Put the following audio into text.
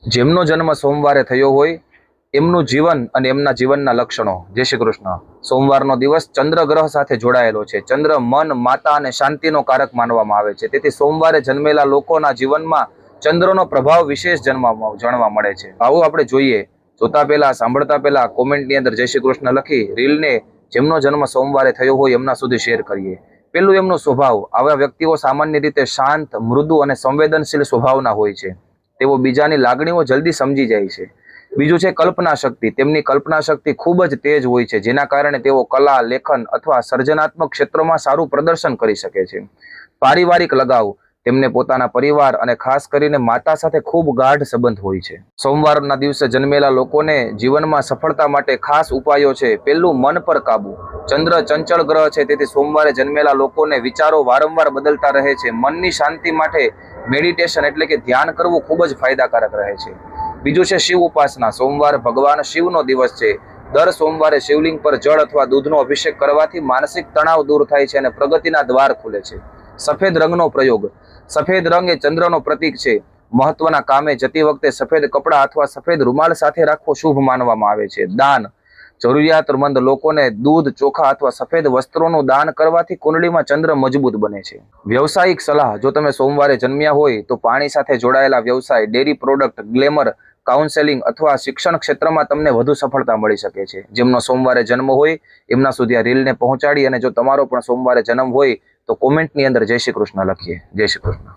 જેમનો જન્મ સોમવારે થયો હોય એમનું જીવન અને એમના જીવનના લક્ષણો। જય શ્રી કૃષ્ણ। સોમવારનો દિવસ ચંદ્ર ગ્રહ સાથે જોડાયેલો છે। ચંદ્ર મન, માતા અને શાંતિનો કારક માનવામાં આવે છે। તેથી સોમવારે જન્મેલા લોકોના જીવનમાં ચંદ્રનો પ્રભાવ વિશેષ જાણવા મળે છે। આવું આપણે જોઈએ। જોતા પહેલા, સાંભળતા પહેલા કોમેન્ટની અંદર જય શ્રી કૃષ્ણ લખી રીલને જેમનો જન્મ સોમવારે થયો હોય એમના સુધી શેર કરીએ। પેલું એમનો સ્વભાવ। આવા વ્યક્તિઓ સામાન્ય રીતે શાંત, મૃદુ અને સંવેદનશીલ સ્વભાવના હોય છે। તેઓ બીજાની લાગણીઓ જલ્દી સમજી જાય છે। બીજું છે કલ્પના શક્તિ। તેમની કલ્પના શક્તિ ખૂબ જ તેજ હોય છે, જેના કારણે તેઓ કલા, લેખન અથવા સર્જનાત્મક ક્ષેત્રોમાં સારું પ્રદર્શન કરી શકે છે। પારિવારિક લગાવ। તેમને પોતાના પરિવાર અને ખાસ કરીને માતા સાથે ખૂબ ગાઢ સંબંધ હોય છે। સોમવારના દિવસે જન્મેલા લોકોને જીવનમાં સફળતા માટે ખાસ ઉપાયો છે। પહેલું, મન પર કાબુ। ચંદ્ર ચંચળ ગ્રહ છે, તેથી સોમવારે જન્મેલા લોકોને વિચારો વારંવાર બદલતા રહે છે। મનની શાંતિ માટે મેડિટેશન એટલે કે ધ્યાન કરવું ખૂબ જ ફાયદાકારક રહે છે। બીજું છે શિવ ઉપાસના। સોમવાર ભગવાન શિવનો દિવસ છે। દર સોમવારે શિવલિંગ પર જળ અથવા દૂધનો અભિષેક કરવાથી માનસિક તણાવ દૂર થાય છે અને પ્રગતિના દ્વાર ખુલે છે। સફેદ રંગનો પ્રયોગ। સફેદ રંગ એ ચંદ્રનો પ્રતીક છે। મહત્વના કામે જતી વખતે સફેદ કપડાં અથવા સફેદ રૂમાલ સાથે રાખવો શુભ માનવામાં આવે છે। દાન। જરૂરિયાતમંદ લોકોને દૂધ, ચોખા અથવા સફેદ વસ્ત્રોનું દાન કરવાથી કુંડળીમાં ચંદ્ર મજબૂત બને છે। વ્યવસાયિક સલાહ। જો તમે સોમવારે જન્મ્યા હોય તો પાણી સાથે જોડાયેલા વ્યવસાય, ડેરી પ્રોડક્ટ, ગ્લેમર, કાઉન્સેલિંગ અથવા શિક્ષણ ક્ષેત્રમાં તમને વધુ સફળતા મળી શકે છે। જેમનો સોમવારે જન્મ હોય એમના સુધી આ રીલને પહોંચાડી અને જો તમારો પણ સોમવારે જન્મ હોય તો કોમેન્ટની અંદર જય શ્રી કૃષ્ણ લખીએ। જય શ્રી કૃષ્ણ।